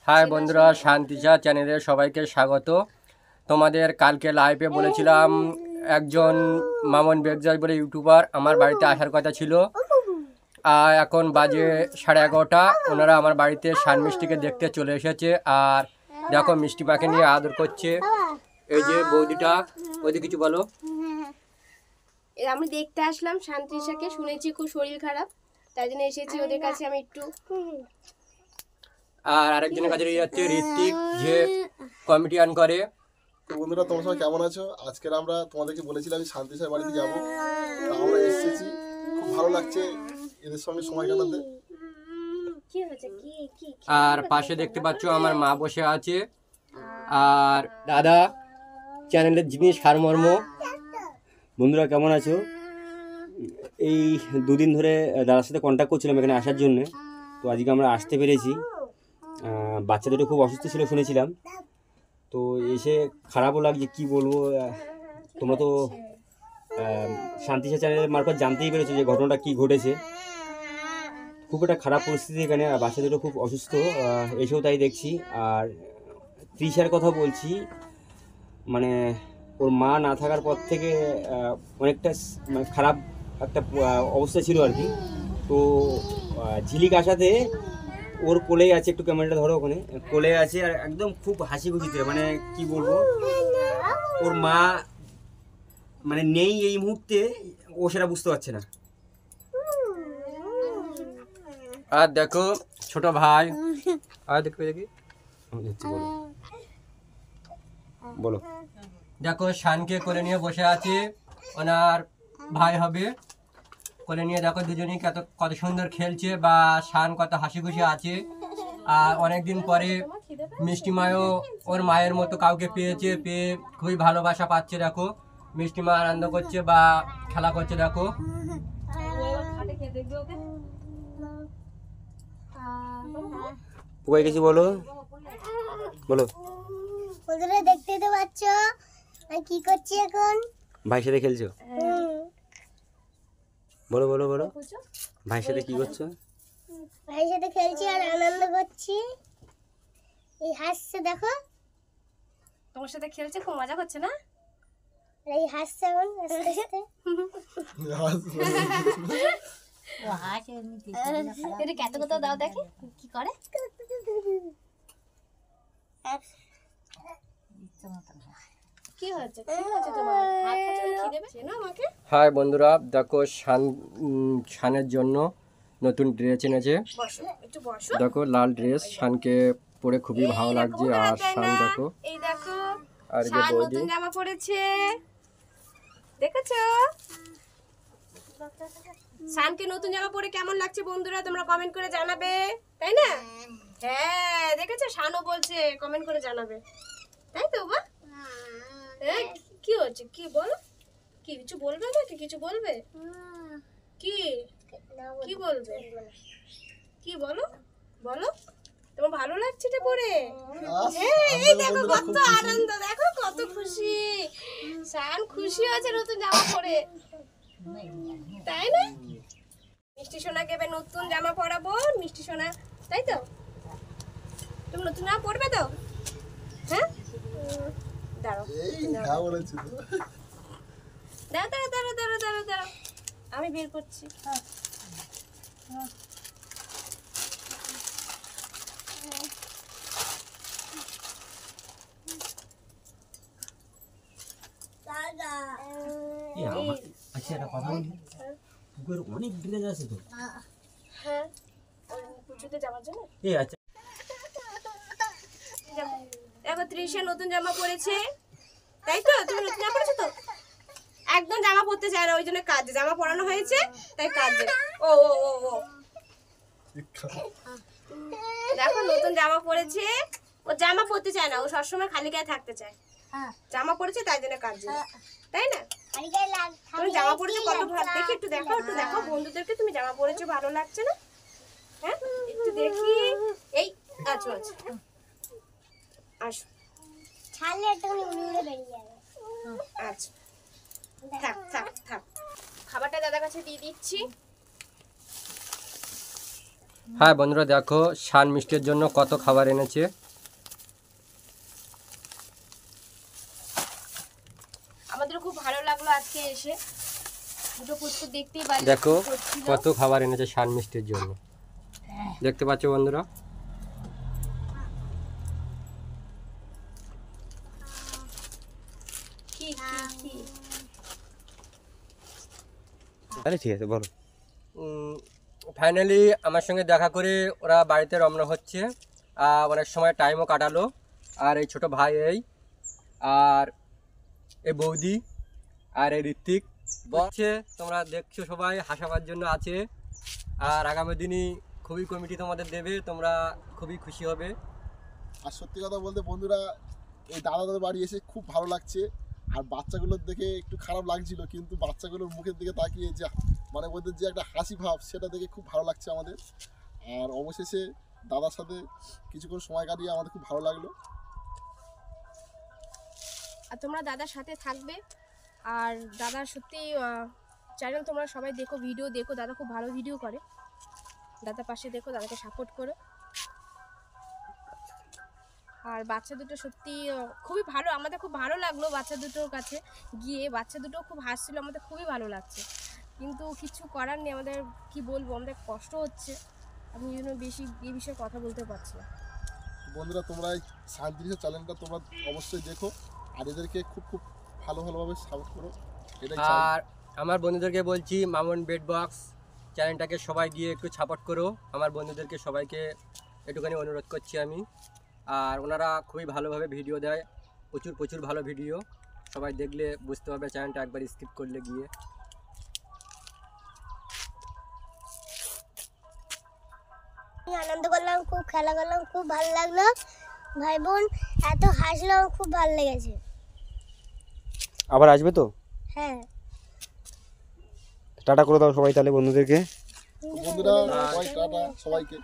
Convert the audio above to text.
High বন্ধুরা, শান্তিচা চ্যানেলে সবাইকে স্বাগত। তোমাদের কালকে লাইভে বলেছিলাম একজন মামুন বেগজাজ বলে ইউটিউবার আমার বাড়িতে আসার কথা ছিল। আর এখন বাজে 11:30। ওনারা আমার বাড়িতে শান মিষ্টিকে দেখতে চলে এসেছে। আর দেখো মিষ্টি মাকে নিয়ে আদর করছে। এই যে বৌদিটা, বৌদি কিছু বলো। আমি দেখতে আসলাম শান্তিশাকে, শুনেছি খুব শরীর খারাপ, তাই জন্য এসেছি ওদের কাছে আমি একটু। আর আরেকজনের কাছে যাচ্ছে ঋত্বিক, যে কমেডিয়ান করে। তো বন্ধুরা, তোমরা সবাই কেমন আছো? আজকের আমরা তোমাদেরকে বলেছিলাম শান্তিশার বাড়িতে যাবো, তো আমরা এসেছি। খুব ভালো লাগছে এদের সঙ্গে সময় কাটাতে। আর পাশে দেখতে পাচ্ছ আমার মা বসে আছে, আর দাদা চ্যানেলের জিনিস সারমর্ম। বন্ধুরা কেমন আছো? এই দুদিন ধরে দাদার সাথে কন্ট্যাক্ট করছিলাম এখানে আসার জন্য, তো আজকে আমরা আসতে পেরেছি। বাচ্চা দুটো খুব অসুস্থ ছিল শুনেছিলাম, তো এসে খারাপও লাগছে, কি বলবো। তোমরা তো শান্তিশা চ্যানেলের মারফত জানতেই পেরেছো যে ঘটনাটা কি ঘটেছে। খুব একটা খারাপ পরিস্থিতি এখানে, বাচ্চা দুটো খুব অসুস্থ, এসেও তাই দেখছি। আর তৃষার কথা বলছি, মানে ওর মা না থাকার পর থেকে অনেকটা মানে খারাপ একটা অবস্থা ছিল আর কি। তো ঝিলিক আসাতে ওর কোলেই আছে, একটু ক্যামেরাটা ধরো, ওখানে কোলে আছে আর একদম খুব হাসি খুশিতে, মানে কি বলবো, ওর মা মানে নেই এই মুহূর্তে, ও সেটা বুঝতে পারছে না। আর দেখো ছোট ভাই, আর দেখো দেখি, বলো। দেখো শানকে কোলে নিয়ে বসে আছে, ওনার ভাই হবে। কোলে নিয়ে দেখো দুজনেই কত সুন্দর খেলছে, বা শান কত হাসি খুশি আছে। আর অনেকদিন পরে মিষ্টি মায়ও ওর মায়ের মতো কাউকে পেয়েছে, পেয়ে খুবই ভালোবাসা পাচ্ছে। দেখো মিষ্টি মা আনন্দ করছে বা খেলা করছে। দেখো পোকাই কিছু বলো, বলো। বন্ধুরা দেখতে তো পাচ্ছ আমি কি করছি এখন। ভাইয়ের সাথে খেলছো? বলো বলো বলো, ভাইয়ের সাথে কি করছো? ভাইয়ের সাথে খেলছি আর আনন্দ করছি। এই হাসছে, দেখো তোমার সাথে খেলছে, খুব মজা করছে না? এই হাসছে এখন আস্তে আস্তে। এটা কত কত দাও দেখি কি করে। কি হচ্ছে তোমার? হাত পা খিদে পেয়েছে না আমাকে? হাই বন্ধুরা, দেখো শানের জন্য নতুন ড্রেস এনেছে। বসো একটু বসো। দেখো লাল ড্রেস, শানকে পরে খুবই ভালো লাগছে। আর শান দেখো, এই দেখো আর যে শান বৌদি নতুন জামা পরেছে, দেখেছো? শানকে নতুন জামা পরে কেমন লাগছে বন্ধুরা তোমরা কমেন্ট করে জানাবে, তাই না? হ্যাঁ দেখেছো, শানও বলছে কমেন্ট করে জানাবে, তাই তো মা? হ্যাঁ কি হচ্ছে, কি বলো, কি কিছু বলবে নাকি? কিছু বলবে? কি কি বলবে? কি বলো, বলো। তোমার ভালো লাগছে এটা পরে? হ্যাঁ এই দেখো কত আনন্দ, দেখো কত খুশি শান, খুশি হয়েছে নতুন জামা পরে, তাই না? মিষ্টি সোনাকে এবার নতুন জামা পরাবো, মিষ্টি সোনা, তাই তো? তুমি নতুন জামা পরবে তো? হ্যাঁ দাঁড়াও দাঁড়াও দাঁড়াও দাঁড়াও দাঁড়াও দাঁড়াও, আমি বের করছি। আচ্ছা একটা কথা বলি, পুকুরের অনেক ড্রেস আছে তো। হ্যাঁ পুজোতে যাওয়ার জন্য। এই আচ্ছা, দেখো তৃষা নতুন জামা পরেছে, তাই তো? তুমি নতুন জামা পরেছো তো? একদম জামা পরতে চায় না, ওই জন্য কাজে জামা পরানো হয়েছে, তাই কাজে। ও ও ও ও দেখো নতুন জামা পরেছে, ও জামা পরতে চায় না, ও সবসময় খালি গায়ে থাকতে চায়। জামা পরেছে তাই জন্য কাজে, তাই না? তুমি জামা পরেছো কত ভালো, দেখি একটু দেখো, একটু দেখো বন্ধুদেরকে তুমি জামা পরেছো, ভালো লাগছে না? হ্যাঁ একটু দেখি। এই আচ্ছা আচ্ছা আসো, ছাড়লে একটুখানি উড়ে বেরিয়ে যাবে। আচ্ছা থাক থাক থাক, খাবারটা দাদার কাছে দিয়ে দিচ্ছি। হ্যাঁ বন্ধুরা দেখো শান মিষ্টির জন্য কত খাবার এনেছে। আমাদের খুব ভালো লাগলো আজকে এসে, দুটো পুচকু দেখতেই পারি দেখো কত খাবার এনেছে শান মিষ্টির জন্য, দেখতে পাচ্ছ বন্ধুরা। কি তাহলে ঠিক আছে বলো। ফাইনালি আমার সঙ্গে দেখা করে ওরা বাড়িতে রওনা হচ্ছে। অনেক সময় টাইমও কাটালো। আর এই ছোট ভাই আর এই বৌদি আর এই ঋত্বিক বলছে, তোমরা দেখছো সবাই হাসাবার জন্য আছে। আর আগামী দিনই খুবই কমিটি তোমাদের দেবে, তোমরা খুবই খুশি হবে। আর সত্যি কথা বলতে বন্ধুরা, এই দাদাদের বাড়ি এসে খুব ভালো লাগছে। আর বাচ্চাগুলোর দেখে একটু খারাপ লাগছিল, কিন্তু বাচ্চাগুলোর মুখের দিকে তাকিয়ে যে মানে ওদের যে একটা হাসি ভাব, সেটা দেখে খুব ভালো লাগছে আমাদের। আর অবশেষে দাদার সাথে কিছুক্ষণ সময় কাটিয়ে আমাদের খুব ভালো লাগলো। আর তোমরা দাদার সাথে থাকবে। আর দাদার সত্যি চ্যানেল তোমরা সবাই দেখো, ভিডিও দেখো, দাদা খুব ভালো ভিডিও করে। দাদার পাশে দেখো, দাদাকে সাপোর্ট করো। আর বাচ্চা দুটো সত্যি খুবই ভালো, আমাদের খুব ভালো লাগলো বাচ্চা দুটোর কাছে গিয়ে। বাচ্চা দুটো খুব হাসছিল, আমাদের খুবই ভালো লাগছে। কিন্তু কিছু করার নেই, আমাদের কি বলবো, আমাদের কষ্ট হচ্ছে। আমি এই জন্য বেশি এই বিষয়ে কথা বলতে পারছি না। বন্ধুরা তোমরা এই শান্তি চ্যানেলটা তোমরা অবশ্যই দেখো, আর এদেরকে খুব খুব ভালোভাবে সাপোর্ট করো, এটাই চাই। আর আমার বন্ধুদেরকে বলছি, মামুন বেড বক্স চ্যানেলটাকে সবাই গিয়ে একটু সাপোর্ট করো। আমার বন্ধুদেরকে সবাইকে একটুখানি অনুরোধ করছি আমি। আর ওনারা খুবই ভালোভাবে ভিডিও দেয়, প্রচুর ভালো ভিডিও। সবাই দেখলে বুঝতে পারবে চ্যানেলটা, একবার স্কিপ করলে গিয়ে। আমি আনন্দ করলাম, খুব খেলা করলাম, খুব ভালো লাগলো। ভাই বোন এত হাসলাম, খুব ভালো লেগেছে। আবার আসবে তো? হ্যাঁ। টাটা করে দাও সবাই তাহলে বন্ধুদেরকে। বন্ধুরা সবাই টাটা সবাইকে।